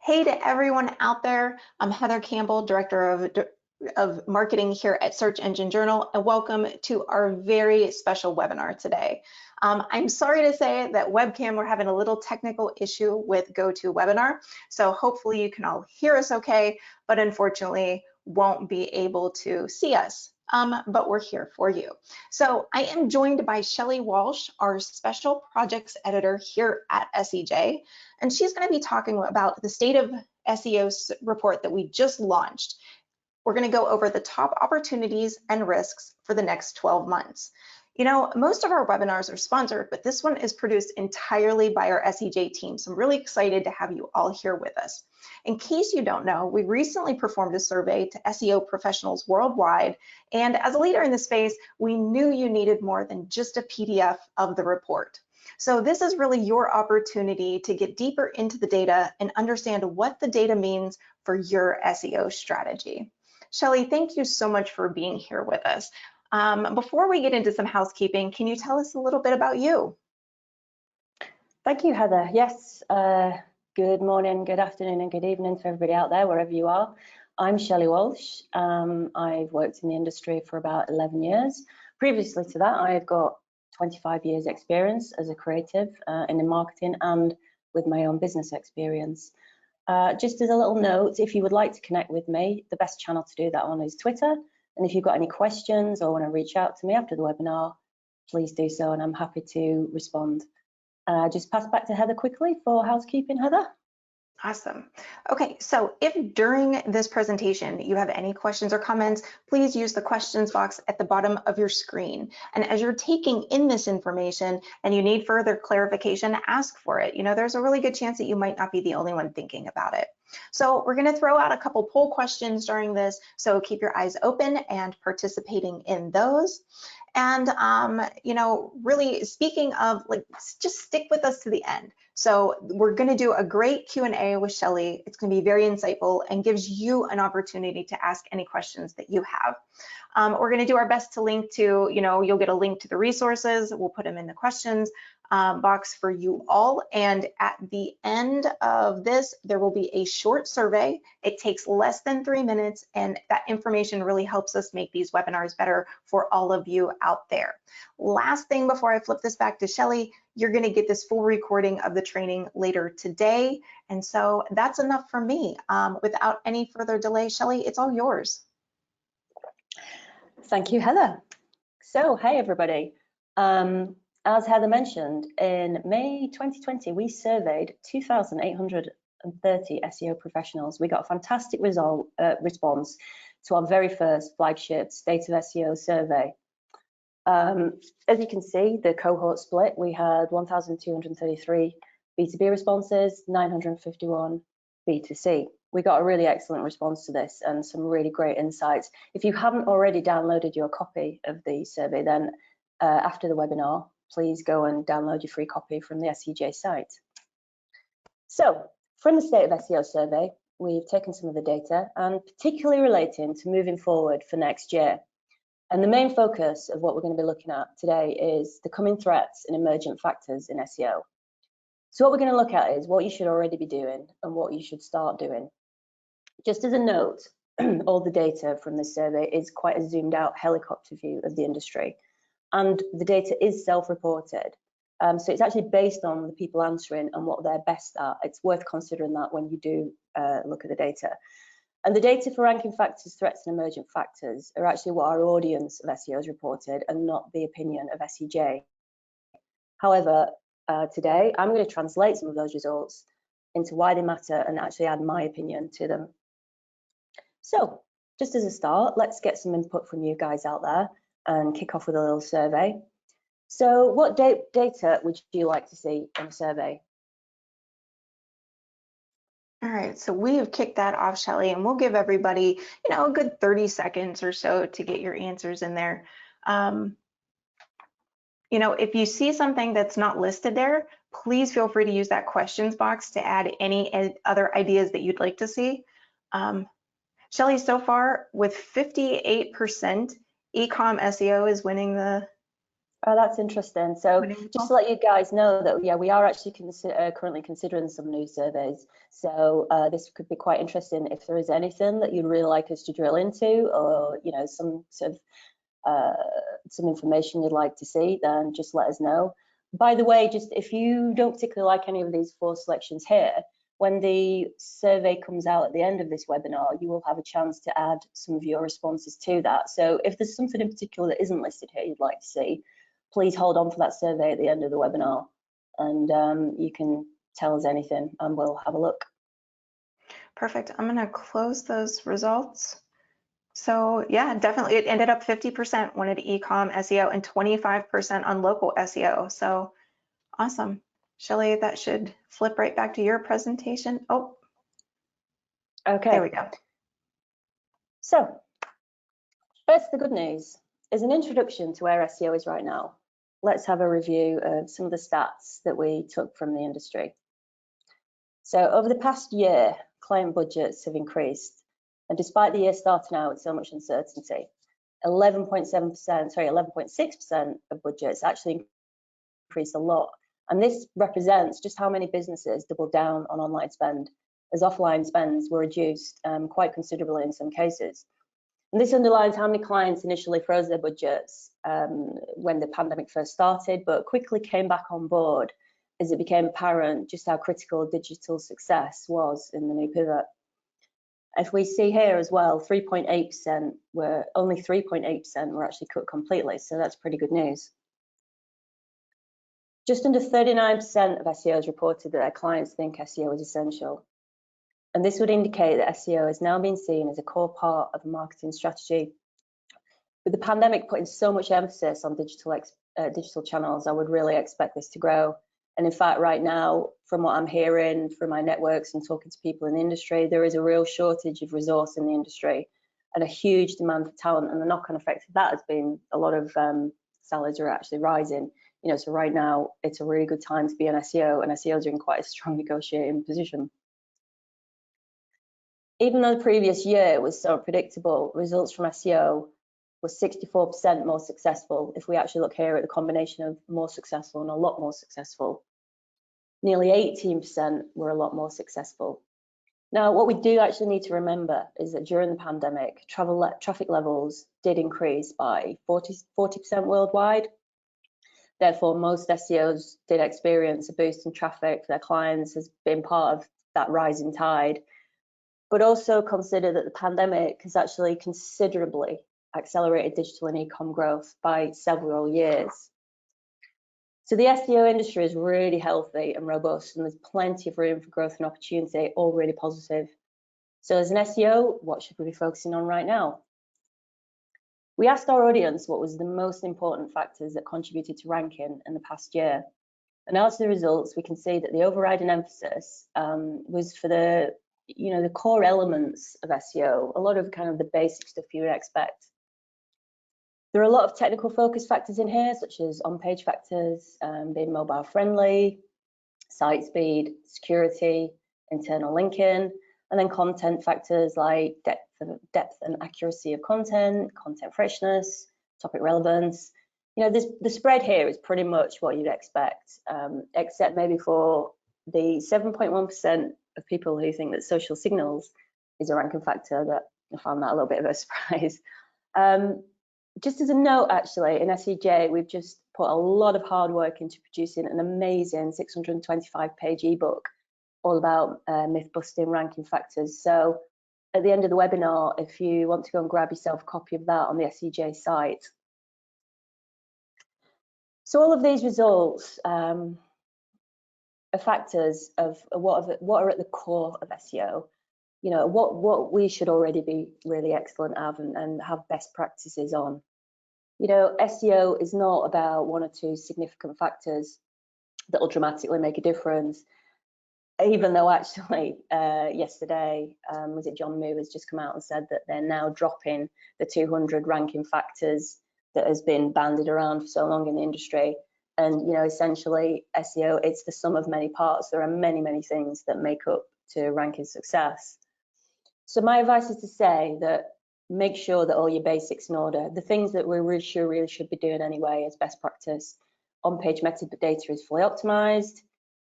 Hey to everyone out there. I'm Heather Campbell, Director of Marketing here at Search Engine Journal, and welcome to our very special webinar today. I'm sorry to say that webcam, we're having a little technical issue with GoToWebinar, so hopefully you can all hear us okay, but unfortunately won't be able to see us. But we're here for you. So I am joined by Shelly Walsh, our Special Projects Editor here at SEJ, and she's going to be talking about the State of SEO report that we just launched. We're going to go over the top opportunities and risks for the next 12 months. You know, most of our webinars are sponsored, but this one is produced entirely by our SEJ team, so I'm really excited to have you all here with us. In case you don't know, we recently performed a survey to SEO professionals worldwide, and as a leader in the space, we knew you needed more than just a PDF of the report. So this is really your opportunity to get deeper into the data and understand what the data means for your SEO strategy. Shelly, thank you so much for being here with us. Before we get into some housekeeping, can you tell us a little bit about you? Thank you, Heather. Yes, good morning, good afternoon, and good evening to everybody out there, wherever you are. I'm Shelly Walsh. I've worked in the industry for about 11 years. Previously to that, I've got 25 years experience as a creative in marketing and with my own business experience. Just as a little note, if you would like to connect with me, the best channel to do that on is Twitter. And if you've got any questions or want to reach out to me after the webinar, please do so, and I'm happy to respond. Just pass back to Heather quickly for housekeeping, Heather. Awesome. Okay, so if during this presentation you have any questions or comments, please use the questions box at the bottom of your screen. And as you're taking in this information and you need further clarification, ask for it. You know, there's a really good chance that you might not be the only one thinking about it. So we're going to throw out a couple poll questions during this, so keep your eyes open and participating in those. And, you know, really speaking of, like, just stick with us to the end. So we're going to do a great Q&A with Shelly. It's going to be very insightful and gives you an opportunity to ask any questions that you have. We're going to do our best to link to, you know, you'll get a link to the resources. We'll put them in the questions box for you all. And at the end of this, there will be a short survey. It takes less than 3 minutes, and that information really helps us make these webinars better for all of you out there. Last thing before I flip this back to Shelly, you're going to get this full recording of the training later today. And so that's enough for me. Without any further delay, Shelly, it's all yours. Thank you, Heather. So, hey, everybody. As Heather mentioned, in May 2020, we surveyed 2,830 SEO professionals. We got a fantastic response to our very first flagship State of SEO survey. As you can see, the cohort split, we had 1,233 B2B responses, 951 B2C. We got a really excellent response to this and some really great insights. If you haven't already downloaded your copy of the survey, then after the webinar, please go and download your free copy from the SEJ site. So, from the State of SEO survey, we've taken some of the data and particularly relating to moving forward for next year. And the main focus of what we're going to be looking at today is the coming threats and emergent factors in SEO. So what we're going to look at is what you should already be doing and what you should start doing. Just as a note, all the data from this survey is quite a zoomed out helicopter view of the industry. And the data is self-reported. So it's actually based on the people answering and what they're best at. It's worth considering that when you do look at the data. And the data for ranking factors, threats, and emergent factors are actually what our audience of SEOs reported and not the opinion of SEJ. However, today I'm going to translate some of those results into why they matter and actually add my opinion to them. So just as a start, let's get some input from you guys out there and kick off with a little survey. So what data would you like to see in a survey? All right, so we have kicked that off, Shelly, and we'll give everybody, you know, a good 30 seconds or so to get your answers in there. You know, if you see something that's not listed there, please feel free to use that questions box to add any other ideas that you'd like to see. Shelly, so far with 58%, e-com SEO is winning the Oh, that's interesting. So just to let you guys know that, yeah, we are actually currently considering some new surveys. So this could be quite interesting. If there is anything that you'd really like us to drill into, or, you know, some sort of some information you'd like to see, then just let us know. By the way, just if you don't particularly like any of these 4 selections here, when the survey comes out at the end of this webinar, you will have a chance to add some of your responses to that. So if there's something in particular that isn't listed here you'd like to see, please hold on for that survey at the end of the webinar, and you can tell us anything and we'll have a look. Perfect. I'm going to close those results. So yeah, definitely it ended up 50% wanted e-com SEO and 25% on local SEO. So awesome. Shelley, that should flip right back to your presentation. Oh, okay. There we go. So first, the good news is an introduction to where SEO is right now. Let's have a review of some of the stats that we took from the industry. So over the past year, client budgets have increased, and despite the year starting out with so much uncertainty, 11.6% of budgets actually increased a lot. And this represents just how many businesses doubled down on online spend, as offline spends were reduced quite considerably in some cases. And this underlines how many clients initially froze their budgets when the pandemic first started, but quickly came back on board as it became apparent just how critical digital success was in the new pivot. If we see here as well, 3.8% were, only 3.8% were actually cut completely, so that's pretty good news. Just under 39% of SEOs reported that their clients think SEO is essential. And this would indicate that SEO is now being seen as a core part of a marketing strategy. With the pandemic putting so much emphasis on digital channels, I would really expect this to grow. And in fact, right now, from what I'm hearing from my networks and talking to people in the industry, there is a real shortage of resource in the industry and a huge demand for talent. And the knock-on effect of that has been a lot of salaries are actually rising. You know, so right now it's a really good time to be an SEO, and SEOs are in quite a strong negotiating position. Even though the previous year was so predictable, results from SEO were 64% more successful. If we actually look here at the combination of more successful and a lot more successful, nearly 18% were a lot more successful. Now, what we do actually need to remember is that during the pandemic, traffic levels did increase by 40% worldwide. Therefore, most SEOs did experience a boost in traffic for their clients as being part of that rising tide. But also consider that the pandemic has actually considerably accelerated digital and e-com growth by several years. So the SEO industry is really healthy and robust, and there's plenty of room for growth and opportunity, all really positive. So as an SEO, what should we be focusing on right now? We asked our audience what was the most important factors that contributed to ranking in the past year. And out of the results, we can see that the overriding emphasis was for the core elements of SEO, a lot of kind of the basic stuff you would expect. There are a lot of technical focus factors in here, such as on-page factors, being mobile friendly, site speed, security, internal linking, and then content factors like depth and accuracy of content, content freshness, topic relevance. You know, the spread here is pretty much what you'd expect, except maybe for the 7.1% of people who think that social signals is a ranking factor. That I found that a little bit of a surprise. Just as a note, actually, in SEJ, we've just put a lot of hard work into producing an amazing 625-page ebook all about myth-busting ranking factors. So at the end of the webinar, if you want to go and grab yourself a copy of that on the SEJ site. So all of these results are factors of what are at the core of SEO. You know, what we should already be really excellent at and have best practices on. You know, SEO is not about one or two significant factors that will dramatically make a difference. Even though actually yesterday, was it John Moo has just come out and said that they're now dropping the 200 ranking factors that has been bandied around for so long in the industry. And, you know, essentially SEO, it's the sum of many parts. There are many, many things that make up to ranking success. So my advice is to say that make sure that all your basics in order. The things that we really should be doing anyway as best practice. On-page metadata is fully optimized.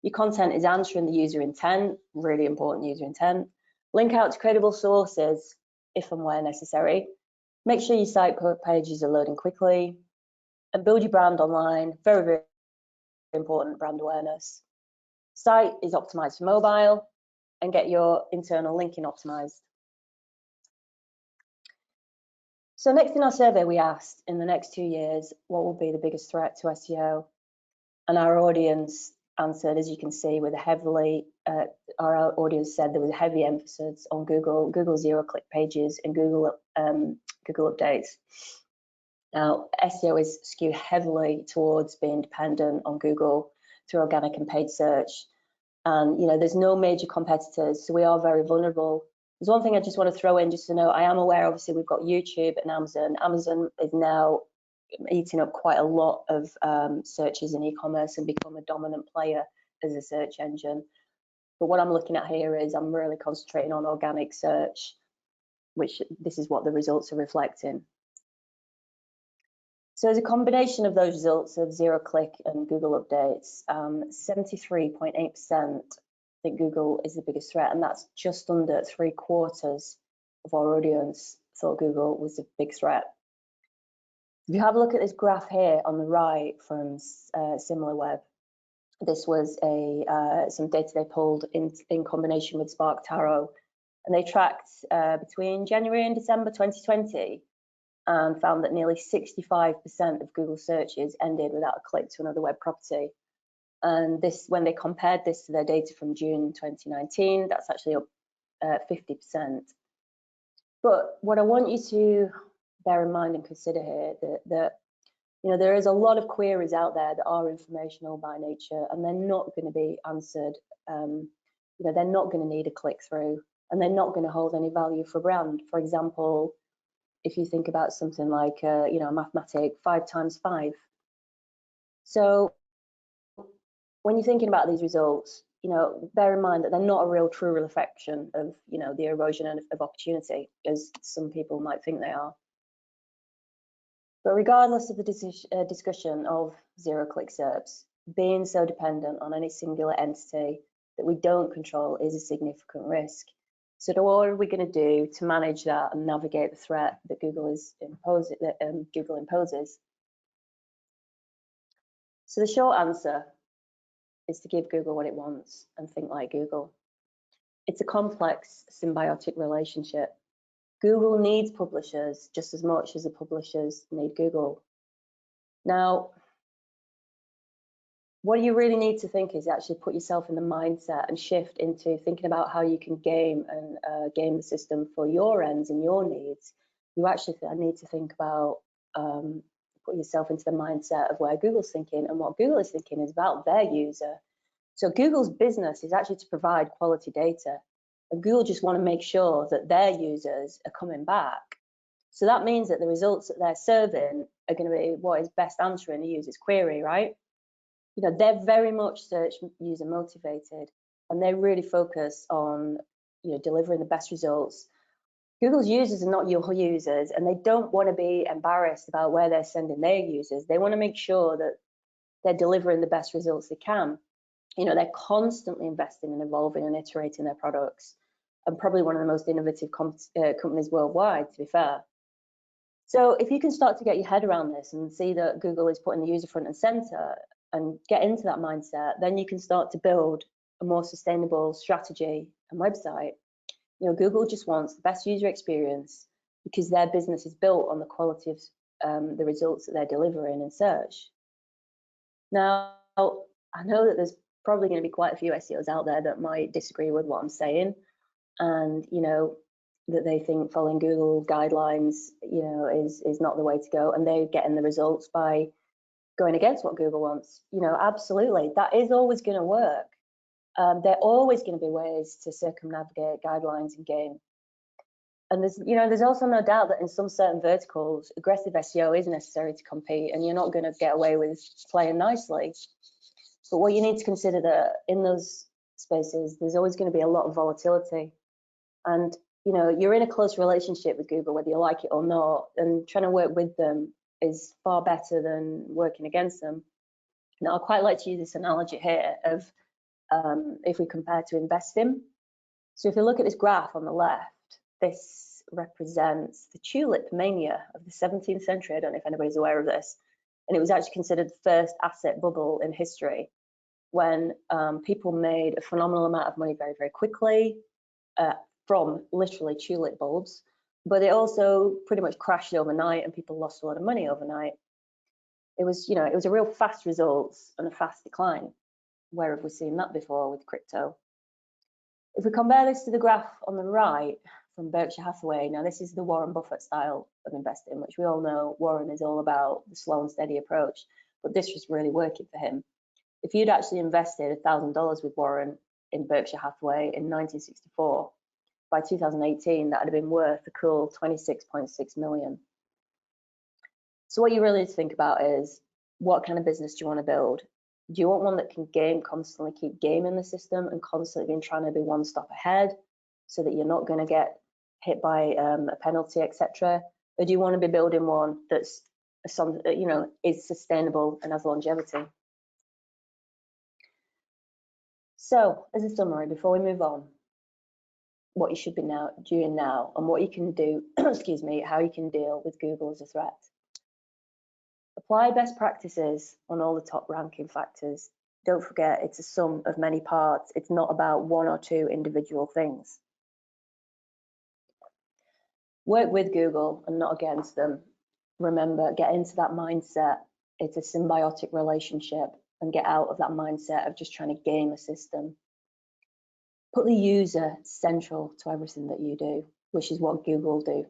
Your content is answering the user intent, really important user intent. Link out to credible sources if and where necessary. Make sure your site pages are loading quickly. And build your brand online, very, very important, brand awareness. Site is optimized for mobile, and get your internal linking optimized. So next in our survey, we asked, in the next 2 years, what will be the biggest threat to SEO? And our audience answered, as you can see, with a heavily, our audience said there was a heavy emphasis on Google zero-click pages and Google updates. Now, SEO is skewed heavily towards being dependent on Google through organic and paid search. And, there's no major competitors, so we are very vulnerable. There's one thing I just want to throw in just to know, I am aware, obviously, we've got YouTube and Amazon. Amazon is now eating up quite a lot of searches in e-commerce and become a dominant player as a search engine. But what I'm looking at here is I'm really concentrating on organic search, which this is what the results are reflecting. So as a combination of those results of zero-click and Google updates, 73.8% think Google is the biggest threat, and that's just under 3/4 of our audience thought Google was a big threat. If you have a look at this graph here on the right from SimilarWeb, this was some data they pulled in combination with Spark Tarot, and they tracked between January and December 2020 and found that nearly 65% of Google searches ended without a click to another web property. And this, when they compared this to their data from June 2019, that's actually up 50%. But what I want you to bear in mind and consider here that there is a lot of queries out there that are informational by nature, and they're not going to be answered. They're not going to need a click through, and they're not going to hold any value for brand. For example, if you think about something like mathematic 5 times 5. So when you're thinking about these results, bear in mind that they're not a real true reflection of the erosion of opportunity, as some people might think they are. But regardless of the discussion of zero-click SERPs, being so dependent on any singular entity that we don't control is a significant risk. So what are we going to do to manage that and navigate the threat that Google imposes? So the short answer is to give Google what it wants and think like Google. It's a complex symbiotic relationship. Google needs publishers just as much as the publishers need Google. Now, what you really need to think is actually put yourself in the mindset and shift into thinking about how you can game the system for your ends and your needs. You actually need to think about put yourself into the mindset of where Google's thinking, and what Google is thinking is about their user. So Google's business is actually to provide quality data, and Google just want to make sure that their users are coming back. So that means that the results that they're serving are going to be what is best answering the user's query, right? They're very much search user motivated, and they really focus on delivering the best results. Google's users are not your users, and they don't want to be embarrassed about where they're sending their users. They want to make sure that they're delivering the best results they can. They're constantly investing and evolving and iterating their products, and probably one of the most innovative companies worldwide, to be fair. So if you can start to get your head around this and see that Google is putting the user front and center and get into that mindset, then you can start to build a more sustainable strategy and website. Google just wants the best user experience because their business is built on the quality of the results that they're delivering in search. Now, I know that there's probably going to be quite a few SEOs out there that might disagree with what I'm saying, and that they think following Google guidelines is not the way to go, and they're getting the results by going against what Google wants. Absolutely, that is always going to work. There are always going to be ways to circumnavigate guidelines and game. And there's also no doubt that in some certain verticals, aggressive SEO is necessary to compete, and you're not going to get away with playing nicely. But what you need to consider that in those spaces, there's always going to be a lot of volatility. And you know, you're in a close relationship with Google, whether you like it or not, and trying to work with them is far better than working against them. Now, I quite like to use this analogy here of if we compare to investing. So if you look at this graph on the left, this represents the tulip mania of the 17th century. I don't know if anybody's aware of this. And it was actually considered the first asset bubble in history, when people made a phenomenal amount of money very, very quickly from literally tulip bulbs. But it also pretty much crashed overnight and people lost a lot of money overnight. It was, you know, it was a real fast results and a fast decline. Where have we seen that before with crypto? If we compare this to the graph on the right from Berkshire Hathaway, now this is the Warren Buffett style of investing, which we all know Warren is all about the slow and steady approach, but this was really working for him. If you'd actually invested $1,000 with Warren in Berkshire Hathaway in 1964, by 2018, that would have been worth a cool 26.6 million. So what you really need to think about is, what kind of business do you want to build? Do you want one that can constantly keep gaming the system and constantly being trying to be one step ahead so that you're not going to get hit by a penalty, etc.? Or do you want to be building one that's, you know, is sustainable and has longevity? So as a summary, before we move on, what you should be doing now and what you can do, excuse me, how you can deal with Google as a threat. Apply best practices on all the top ranking factors. Don't forget, it's a sum of many parts. It's not about one or two individual things. Work with Google and not against them. Remember, get into that mindset. It's a symbiotic relationship, and get out of that mindset of just trying to game a system. Put the user central to everything that you do, which is what Google do.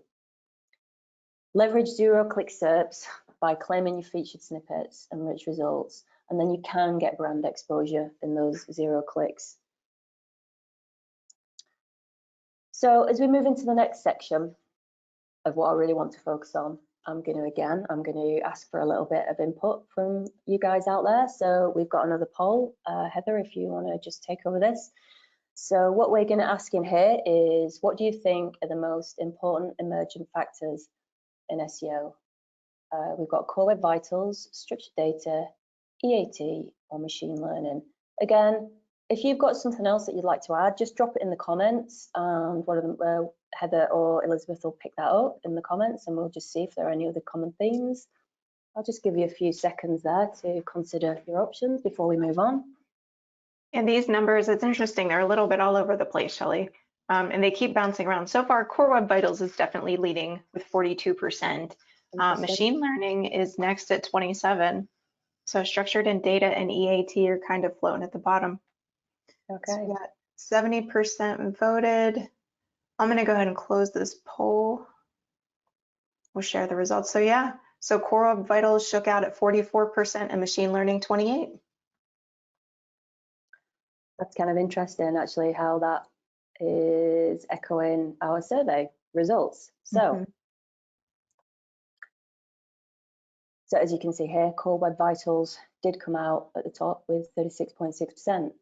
Leverage zero-click SERPs by claiming your featured snippets and rich results, and then you can get brand exposure in those 0 clicks. So as we move into the next section of what I really want to focus on, I'm going to ask for a little bit of input from you guys out there. So we've got another poll. Heather, if you want to just take over this. So what we're going to ask in here is, what do you think are the most important emergent factors in SEO? We've got Core Web Vitals, structured data, EAT, or machine learning. Again, if you've got something else that you'd like to add, just drop it in the comments, and one of them, Heather or Elizabeth, will pick that up in the comments, and we'll just see if there are any other common themes. I'll just give you a few seconds there to consider your options before we move on. And these numbers, it's interesting, they're a little bit all over the place, Shelley, and they keep bouncing around. So far, Core Web Vitals is definitely leading with 42%. Machine learning is next at 27%. So structured and data and EAT are kind of floating at the bottom. Okay. So we got 70% voted. I'm going to go ahead and close this poll. We'll share the results. So yeah, so Core Web Vitals shook out at 44% and machine learning 28%. That's kind of interesting, actually, how that is echoing our survey results. So, so as you can see here, Core Web Vitals did come out at the top with 36.6%.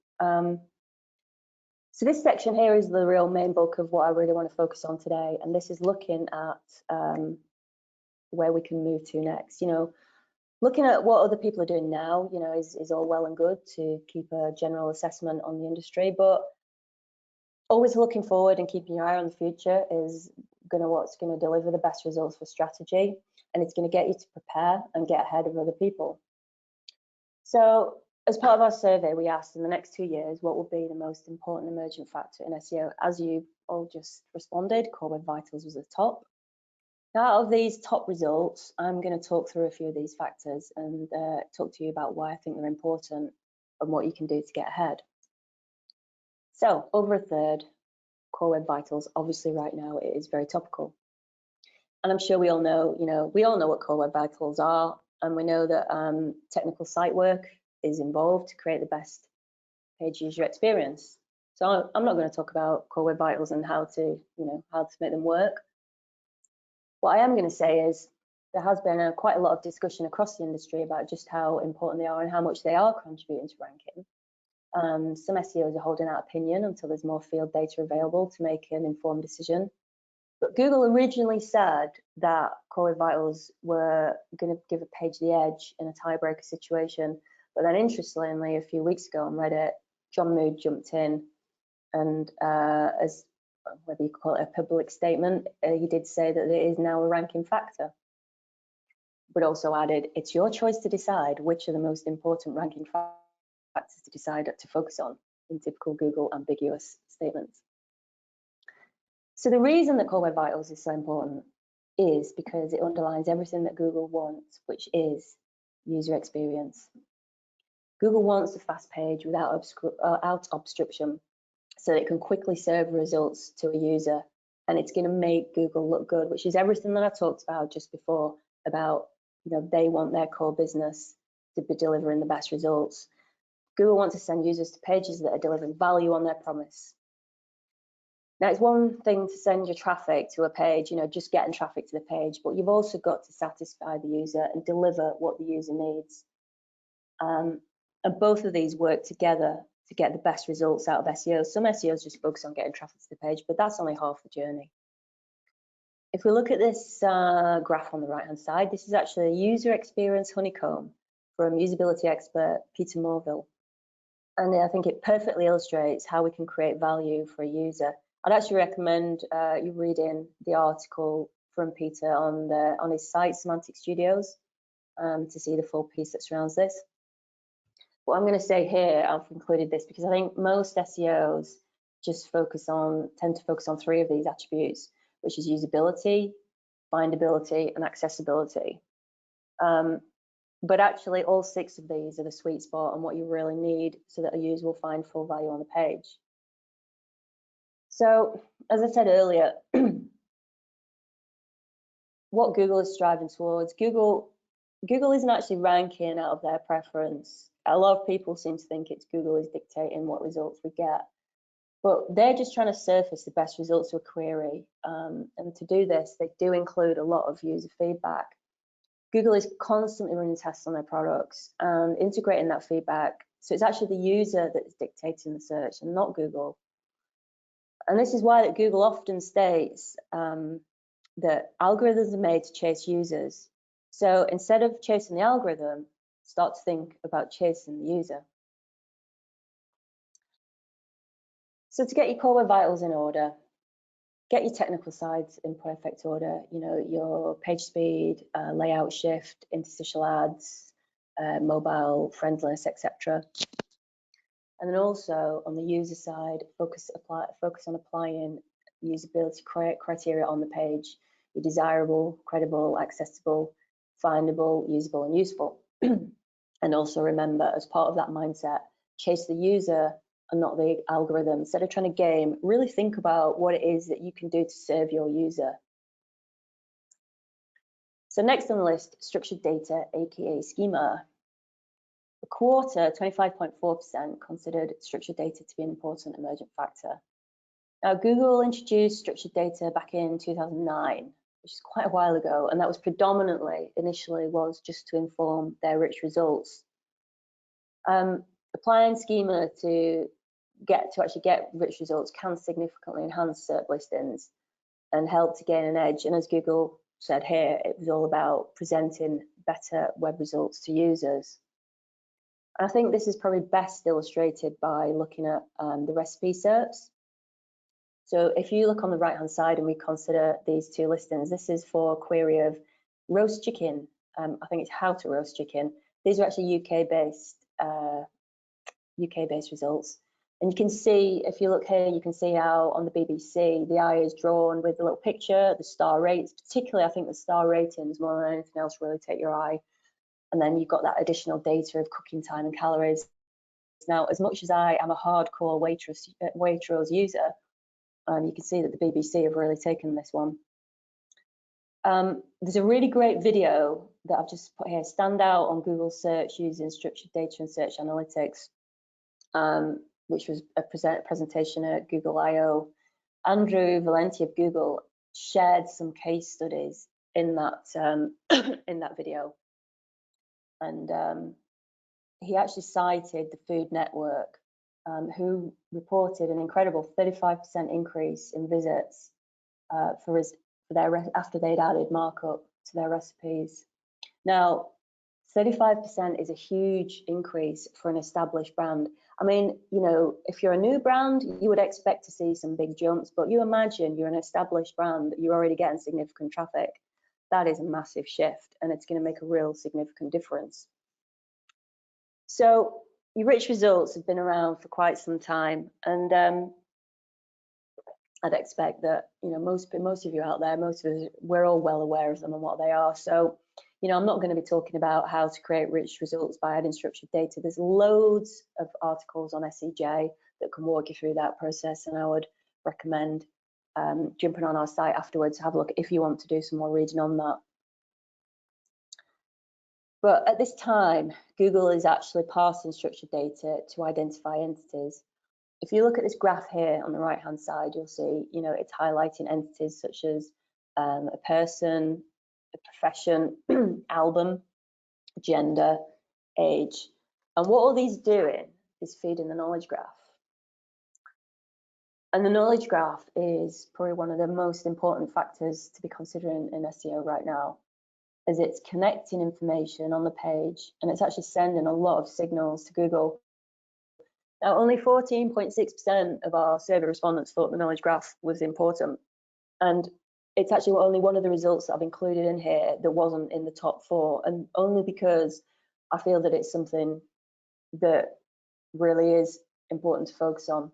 So this section here is the real main bulk of what I really want to focus on today, and this is looking at where we can move to next. You know, looking at what other people are doing now, you know, is all well and good to keep a general assessment on the industry, but always looking forward and keeping your eye on the future is what's going to deliver the best results for strategy, and it's going to get you to prepare and get ahead of other people. So as part of our survey, we asked, in the next 2 years, what will be the most important emergent factor in SEO? As you all just responded, Core Web Vitals was at the top. Now, out of these top results, I'm going to talk through a few of these factors and talk to you about why I think they're important and what you can do to get ahead. So, over a third, Core Web Vitals, obviously right now it is very topical. And I'm sure we all know, we all know what Core Web Vitals are, and we know that technical site work is involved to create the best page user experience. So I'm not going to talk about Core Web Vitals and how to make them work. What I am going to say is there has been quite a lot of discussion across the industry about just how important they are and how much they are contributing to ranking. Some SEOs are holding out opinion until there's more field data available to make an informed decision. Google originally said that Core Web Vitals were going to give a page the edge in a tiebreaker situation, but then interestingly, a few weeks ago on Reddit, John Mood jumped in, and as whether you call it a public statement, he did say that it is now a ranking factor, but also added, it's your choice to decide which are the most important ranking factors to decide to focus on, in typical Google ambiguous statements. So the reason that Core Web Vitals is so important is because it underlines everything that Google wants, which is user experience. Google wants a fast page without obstruction, so that it can quickly serve results to a user, and it's going to make Google look good, which is everything that I talked about just before about, they want their core business to be delivering the best results. Google wants to send users to pages that are delivering value on their promise. Now, it's one thing to send your traffic to a page, just getting traffic to the page, but you've also got to satisfy the user and deliver what the user needs. And both of these work together to get the best results out of SEO. Some SEOs just focus on getting traffic to the page, but that's only half the journey. If we look at this graph on the right-hand side, this is actually a user experience honeycomb from usability expert Peter Morville. And I think it perfectly illustrates how we can create value for a user. I'd actually recommend you reading the article from Peter on his site, Semantic Studios, to see the full piece that surrounds this. What I'm going to say here, I've included this because I think most SEOs just tend to focus on 3 of these attributes, which is usability, findability, and accessibility. But actually, all 6 of these are the sweet spot and what you really need so that a user will find full value on the page. So, as I said earlier, what Google is striving towards, Google isn't actually ranking out of their preference. A lot of people seem to think it's Google is dictating what results we get, but they're just trying to surface the best results to a query. And to do this, they do include a lot of user feedback. Google is constantly running tests on their products and integrating that feedback. So it's actually the user that's dictating the search and not Google. And this is why that Google often states that algorithms are made to chase users. So instead of chasing the algorithm, start to think about chasing the user. So to get your Core Web Vitals in order, get your technical sides in perfect order, your page speed, layout shift, interstitial ads, mobile friendliness, etc. And then also on the user side, focus on applying usability criteria on the page. You're desirable, credible, accessible, findable, usable, and useful. And also remember, as part of that mindset, chase the user and not the algorithm. Instead of trying to game, really think about what it is that you can do to serve your user. So next on the list, structured data, aka schema. A quarter, 25.4%, considered structured data to be an important emergent factor. Now, Google introduced structured data back in 2009, which is quite a while ago, and that was initially just to inform their rich results. Applying schema to actually get rich results can significantly enhance SERP listings and help to gain an edge. And as Google said here, it was all about presenting better web results to users. I think this is probably best illustrated by looking at the recipe SERPs. So if you look on the right hand side and we consider these 2 listings, this is for a query of roast chicken. I think it's how to roast chicken. These are actually UK based results. And you can see, if you look here, you can see how on the BBC, the eye is drawn with the little picture, the star rates, particularly I think the star ratings more than anything else really take your eye. And then you've got that additional data of cooking time and calories. Now, as much as I am a hardcore Waitrose user, you can see that the BBC have really taken this one. There's a really great video that I've just put here, stand out on Google search using structured data and search analytics, which was a presentation at Google I/O. Andrew Valenti of Google shared some case studies in that in that video, and he actually cited the Food Network, who reported an incredible 35% increase in visits for after they'd added markup to their recipes. Now, 35% is a huge increase for an established brand. I mean, you know, if you're a new brand, you would expect to see some big jumps, but you imagine you're an established brand, you're already getting significant traffic. That is a massive shift, and it's going to make a real significant difference. So your rich results have been around for quite some time, and I'd expect that, you know, most of you out there, most of us, we're all well aware of them and what they are. So, you know, I'm not going to be talking about how to create rich results by adding structured data. There's loads of articles on SEJ that can walk you through that process, and I would recommend jumping on our site afterwards to have a look if you want to do some more reading on that. But at this time, Google is actually parsing structured data to identify entities. If you look at this graph here on the right-hand side, you'll see, you know, it's highlighting entities such as a person, a profession, album, gender, age. And what all these are doing is feeding the knowledge graph. And the knowledge graph is probably one of the most important factors to be considering in SEO right now, as it's connecting information on the page and it's actually sending a lot of signals to Google. Now, only 14.6% of our survey respondents thought the knowledge graph was important. And it's actually only one of the results that I've included in here that wasn't in the top 4, and only because I feel that it's something that really is important to focus on.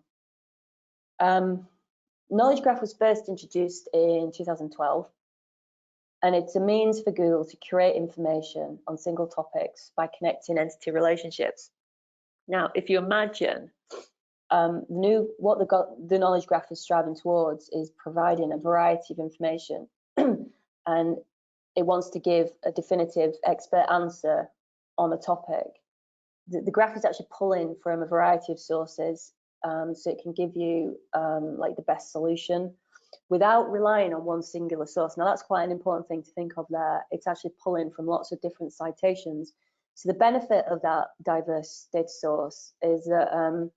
Knowledge graph was first introduced in 2012, and it's a means for Google to curate information on single topics by connecting entity relationships. Now, if you imagine what the knowledge graph is striving towards is providing a variety of information, and it wants to give a definitive expert answer on a topic. The graph is actually pulling from a variety of sources, so it can give you like the best solution without relying on one singular source. Now, that's quite an important thing to think of there. It's actually pulling from lots of different citations. So the benefit of that diverse data source is that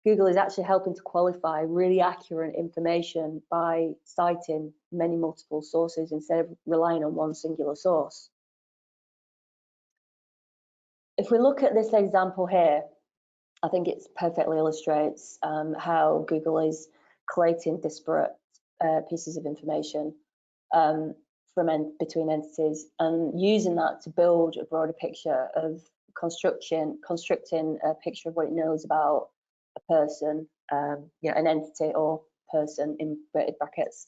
Google is actually helping to qualify really accurate information by citing many multiple sources instead of relying on one singular source. If we look at this example here, I think it perfectly illustrates how Google is collating disparate pieces of information between entities and using that to build a broader picture of constructing a picture of what it knows about a person, you know, an entity or person in inverted brackets.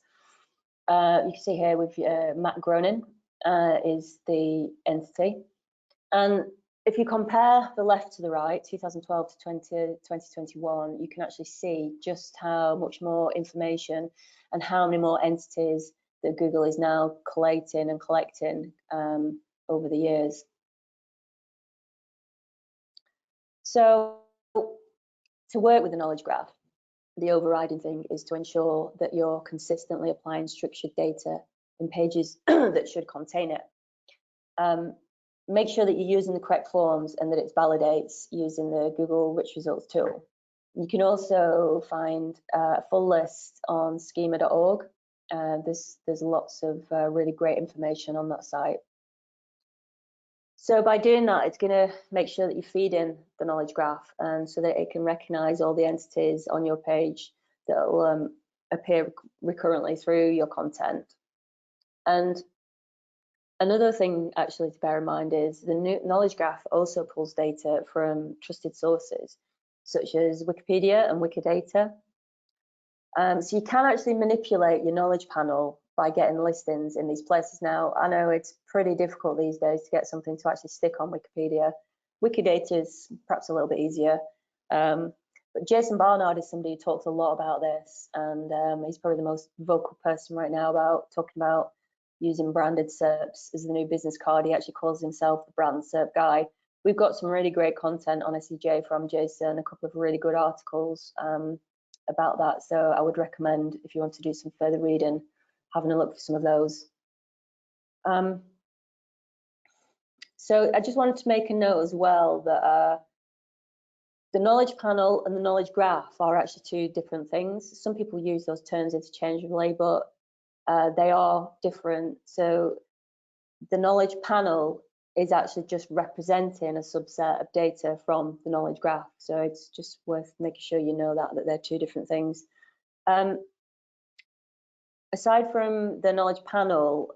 You can see here with Matt Groening is the entity, and if you compare the left to the right, 2012 to 2021, you can actually see just how much more information and how many more entities that Google is now collating and collecting over the years. So to work with the knowledge graph, the overriding thing is to ensure that you're consistently applying structured data in pages that should contain it. Make sure that you're using the correct forms and that it validates using the Google Rich Results tool. You can also find a full list on schema.org. There's lots of really great information on that site. So by doing that, it's going to make sure that you feed in the knowledge graph, and so that it can recognize all the entities on your page that will appear recurrently through your content. And another thing actually to bear in mind is the knowledge graph also pulls data from trusted sources, such as Wikipedia and Wikidata. So you can actually manipulate your knowledge panel by getting listings in these places. Now, I know it's pretty difficult these days to get something to actually stick on Wikipedia. Wikidata is perhaps a little bit easier. But Jason Barnard is somebody who talks a lot about this, and he's probably the most vocal person right now about talking about using branded SERPs as the new business card. He actually calls himself the brand SERP guy. We've got some really great content on SEJ from Jason, a couple of really good articles about that. So I would recommend, if you want to do some further reading, having a look for some of those. So I just wanted to make a note as well that the knowledge panel and the knowledge graph are actually two different things. Some people use those terms interchangeably, but they are different. So the knowledge panel is actually just representing a subset of data from the knowledge graph. So it's just worth making sure you know that they're two different things. Aside from the knowledge panel,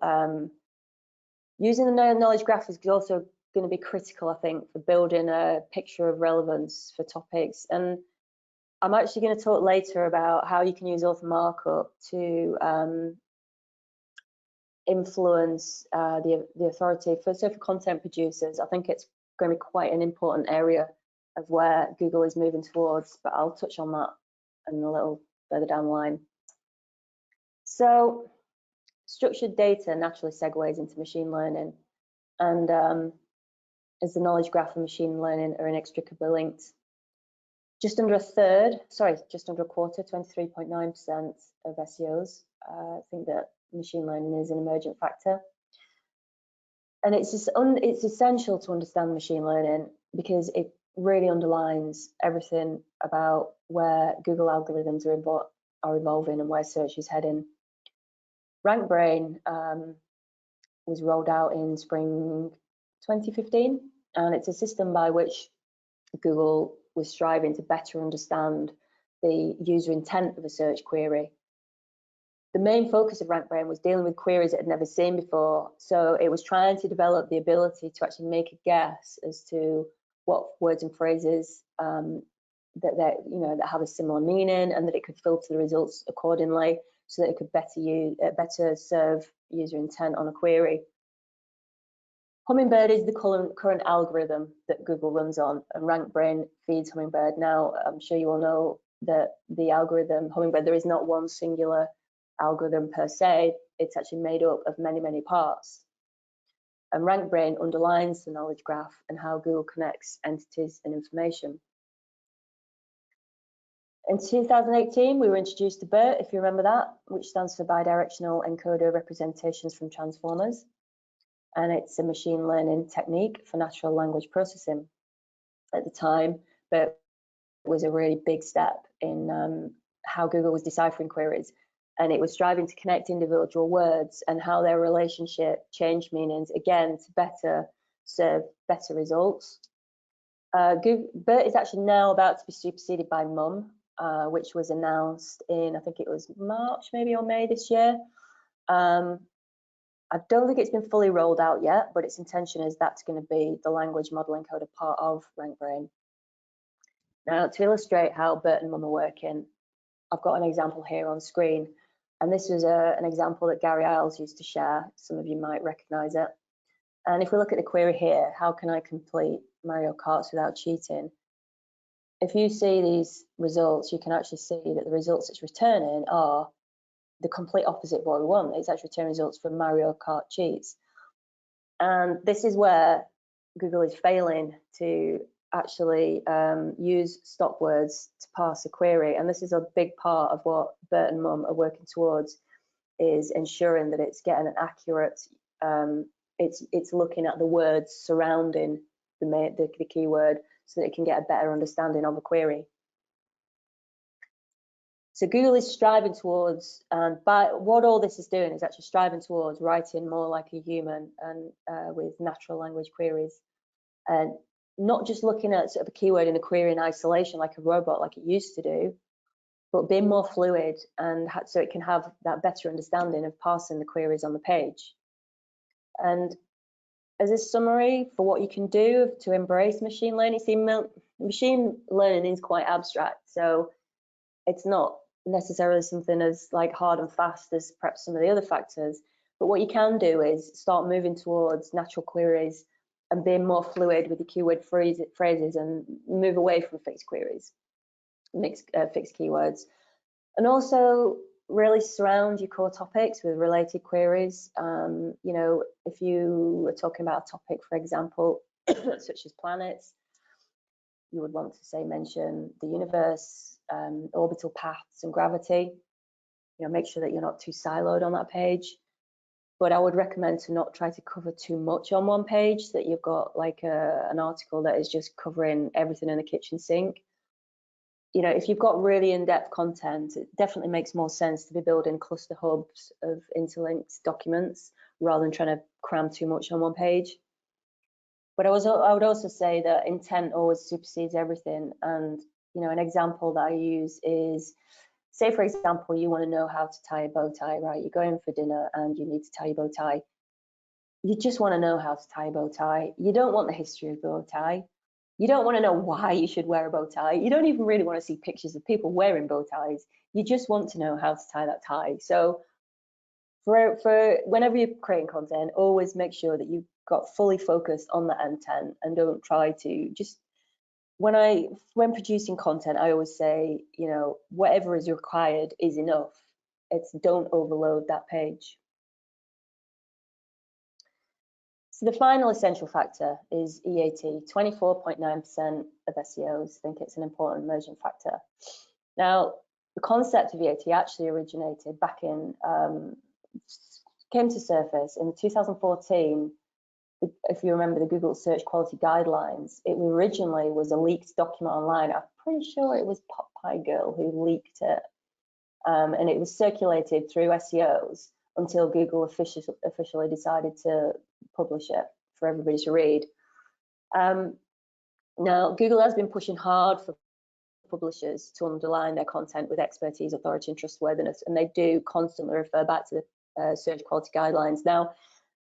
using the knowledge graph is also going to be critical, I think, for building a picture of relevance for topics. And I'm actually going to talk later about how you can use author markup to influence the authority. So for content producers, I think it's going to be quite an important area of where Google is moving towards, but I'll touch on that in a little further down the line. So structured data naturally segues into machine learning, and as the knowledge graph and machine learning are inextricably linked. Just under a quarter, 23.9% of SEOs think that machine learning is an emergent factor. And it's essential to understand machine learning because it really underlines everything about where Google algorithms are evolving and where search is heading. RankBrain was rolled out in spring 2015, and it's a system by which Google was striving to better understand the user intent of a search query. The main focus of RankBrain was dealing with queries it had never seen before, so it was trying to develop the ability to actually make a guess as to what words and phrases that have a similar meaning, and that it could filter the results accordingly, so that it could better serve user intent on a query. Hummingbird is the current algorithm that Google runs on, and RankBrain feeds Hummingbird. Now, I'm sure you all know that the algorithm Hummingbird, there is not one singular algorithm per se. It's actually made up of many, many parts. And RankBrain underlines the knowledge graph and how Google connects entities and information. In 2018, we were introduced to BERT, if you remember that, which stands for Bidirectional Encoder Representations from Transformers. And it's a machine learning technique for natural language processing. At the time, BERT was a really big step in how Google was deciphering queries. And it was striving to connect individual words and how their relationship changed meanings, again, to better serve better results. BERT is actually now about to be superseded by MUM, which was announced in, I think it was March maybe, or May this year. I don't think it's been fully rolled out yet, but its intention is that's going to be the language model encoder part of RankBrain. Now, to illustrate how BERT and MUM are working, I've got an example here on screen. And this was an example that Gary Isles used to share. Some of you might recognize it. And if we look at the query here, how can I complete Mario Karts without cheating? If you see these results, you can actually see that the results it's returning are the complete opposite of what we want. It's actually returning results from Mario Kart cheats. And this is where Google is failing to actually use stop words to parse a query. And this is a big part of what BERT and MUM are working towards, is ensuring that it's getting an accurate, it's looking at the words surrounding the keyword so that it can get a better understanding of a query. So Google is striving towards, and by what all this is doing is actually striving towards writing more like a human and with natural language queries. And not just looking at sort of a keyword in a query in isolation like a robot like it used to do, but being more fluid, and so it can have that better understanding of parsing the queries on the page. And as a summary for what you can do to embrace machine learning, see, machine learning is quite abstract, so it's not necessarily something as like hard and fast as perhaps some of the other factors. But what you can do is start moving towards natural queries and being more fluid with the keyword phrases, and move away from fixed queries, fixed keywords. And also really surround your core topics with related queries. You know, if you were talking about a topic, for example, such as planets, you would want to say mention the universe, orbital paths and gravity. You know, make sure that you're not too siloed on that page. But I would recommend to not try to cover too much on one page, that you've got like an article that is just covering everything in the kitchen sink. if you've got really in-depth content, it definitely makes more sense to be building cluster hubs of interlinked documents rather than trying to cram too much on one page. But I would also say that intent always supersedes everything. And an example that I use is, say for example, you want to know how to tie a bow tie, right? You're going for dinner and you need to tie a bow tie. You just want to know how to tie a bow tie. You don't want the history of bow tie. You don't want to know why you should wear a bow tie. You don't even really want to see pictures of people wearing bow ties. You just want to know how to tie that tie. So for whenever you're creating content, always make sure that you've got fully focused on the intent and don't try to just, when producing content, I always say, whatever is required is enough. It's don't overload that page. So the final essential factor is EAT. 24.9% of SEOs think it's an important emerging factor. Now, the concept of EAT actually originated back in, came to surface in 2014. If you remember the Google Search Quality Guidelines, it originally was a leaked document online. I'm pretty sure it was Pop Pie Girl who leaked it. And it was circulated through SEOs until Google officially decided to publish it for everybody to read. Now, Google has been pushing hard for publishers to underline their content with expertise, authority, and trustworthiness, and they do constantly refer back to the Search Quality Guidelines. Now,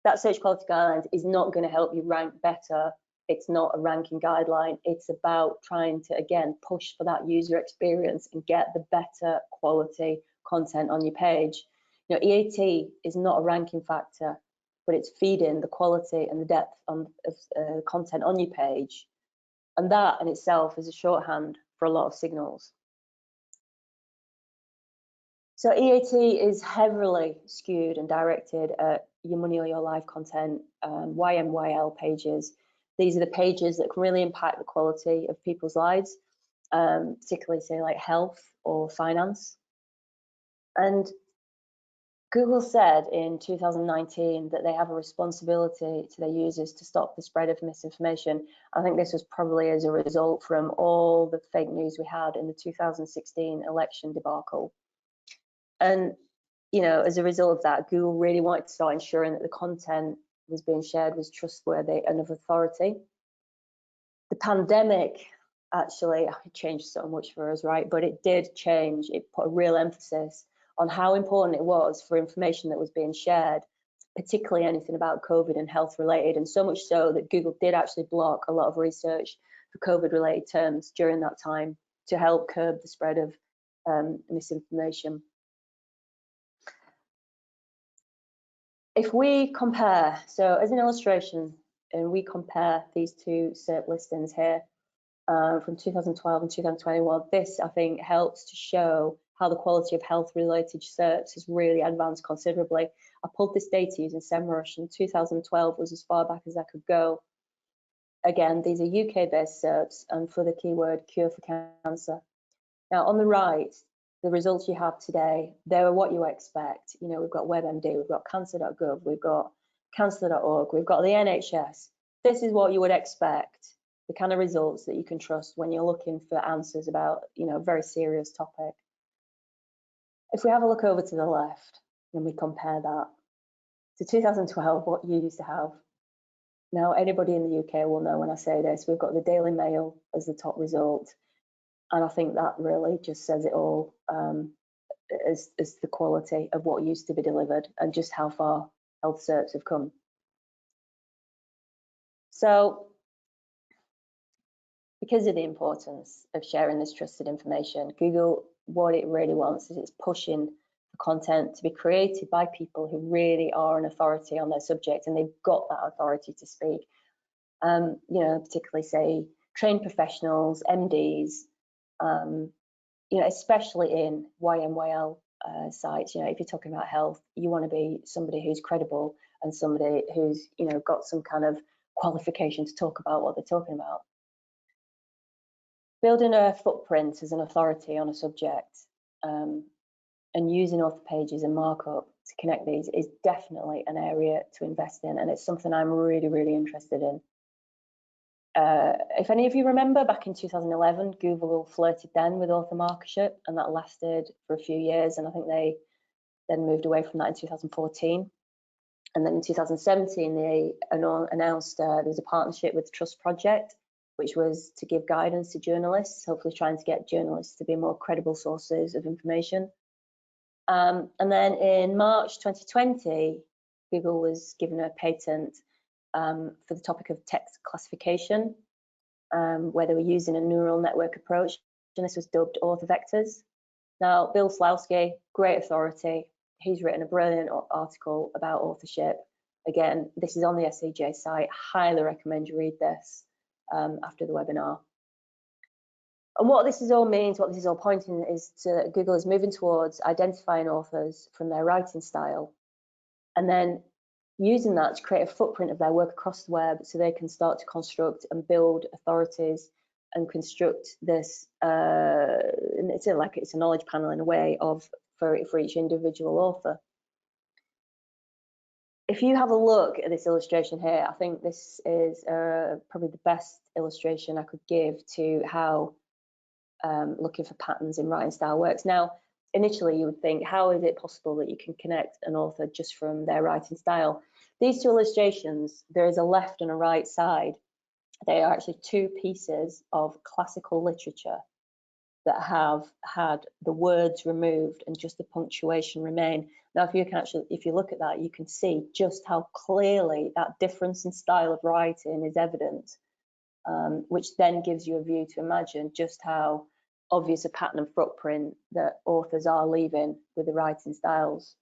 that Search Quality Guidelines is not going to help you rank better. It's not a ranking guideline. It's about trying to, again, push for that user experience and get the better quality content on your page. EAT is not a ranking factor, but it's feeding the quality and the depth of content on your page. And that in itself is a shorthand for a lot of signals. So EAT is heavily skewed and directed at your money or your life content, YMYL pages. These are the pages that can really impact the quality of people's lives, particularly say like health or finance. And Google said in 2019 that they have a responsibility to their users to stop the spread of misinformation. I think this was probably as a result from all the fake news we had in the 2016 election debacle. And, as a result of that, Google really wanted to start ensuring that the content was being shared was trustworthy and of authority. The pandemic actually changed so much for us, right? But it did change. It put a real emphasis on how important it was for information that was being shared, particularly anything about COVID and health related, and so much so that Google did actually block a lot of research for COVID related terms during that time to help curb the spread of misinformation. If we compare, so as an illustration, and we compare these two SERP listings here from 2012 and 2021, this I think helps to show how the quality of health related SERPs has really advanced considerably. I pulled this data using SEMrush, and 2012 was as far back as I could go. Again, these are UK based SERPs and for the keyword cure for cancer. Now on the right, the results you have today, they're what you expect. We've got WebMD, we've got cancer.gov, we've got cancer.org, we've got the NHS. This is what you would expect, the kind of results that you can trust when you're looking for answers about, a very serious topic. If we have a look over to the left and we compare that to 2012, what you used to have. Now, anybody in the UK will know when I say this, we've got the Daily Mail as the top result. And I think that really just says it all as the quality of what used to be delivered and just how far health SERPs have come. So, because of the importance of sharing this trusted information, Google, what it really wants is it's pushing the content to be created by people who really are an authority on their subject and they've got that authority to speak. Particularly say trained professionals, MDs, especially in YMYL sites. If you're talking about health, you want to be somebody who's credible and somebody who's got some kind of qualification to talk about what they're talking about. Building a footprint as an authority on a subject and using author pages and markup to connect these is definitely an area to invest in, and it's something I'm really, really interested in. If any of you remember, back in 2011, Google flirted then with author markership, and that lasted for a few years, and I think they then moved away from that in 2014. And then in 2017, they announced there's a partnership with Trust Project, which was to give guidance to journalists, hopefully trying to get journalists to be more credible sources of information. And then in March 2020, Google was given a patent for the topic of text classification, where they were using a neural network approach, and this was dubbed author vectors. Now, Bill Slawski, great authority, he's written a brilliant article about authorship. Again, this is on the SEJ site. Highly recommend you read this after the webinar. And what this all means, what this is all pointing is to Google is moving towards identifying authors from their writing style, and then using that to create a footprint of their work across the web, so they can start to construct and build authorities and construct this. And it's like it's a knowledge panel in a way of for each individual author. If you have a look at this illustration here, I think this is probably the best illustration I could give to how looking for patterns in writing style works. Now, initially you would think, how is it possible that you can connect an author just from their writing style? These two illustrations, there is a left and a right side. They are actually two pieces of classical literature that have had the words removed and just the punctuation remain. Now, if you look at that, you can see just how clearly that difference in style of writing is evident, which then gives you a view to imagine just how obvious a pattern and footprint that authors are leaving with the writing styles.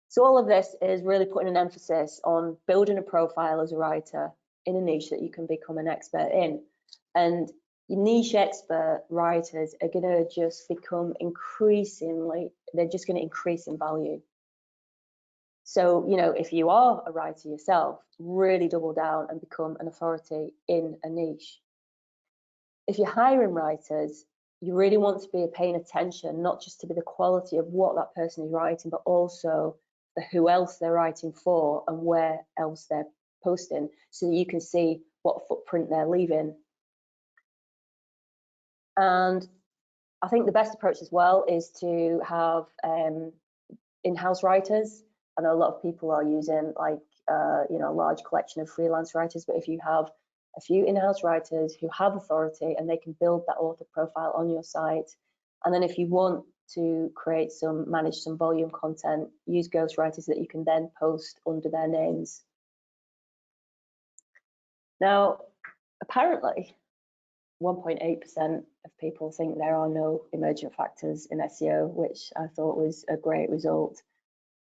So all of this is really putting an emphasis on building a profile as a writer in a niche that you can become an expert in. And niche expert writers are going to just become increasingly, they're just going to increase in value. So, you know, if you are a writer yourself, really double down and become an authority in a niche. If you're hiring writers, you really want to be paying attention, not just to the quality of what that person is writing, but also the who else they're writing for and where else they're posting, so that you can see what footprint they're leaving. And I think the best approach as well is to have in-house writers. I know a lot of people are using like you know, a large collection of freelance writers, but if you have a few in-house writers who have authority and they can build that author profile on your site, and then if you want to manage some volume content, use ghostwriters that you can then post under their names. Now, apparently 1.8% of people think there are no emergent factors in SEO, which I thought was a great result.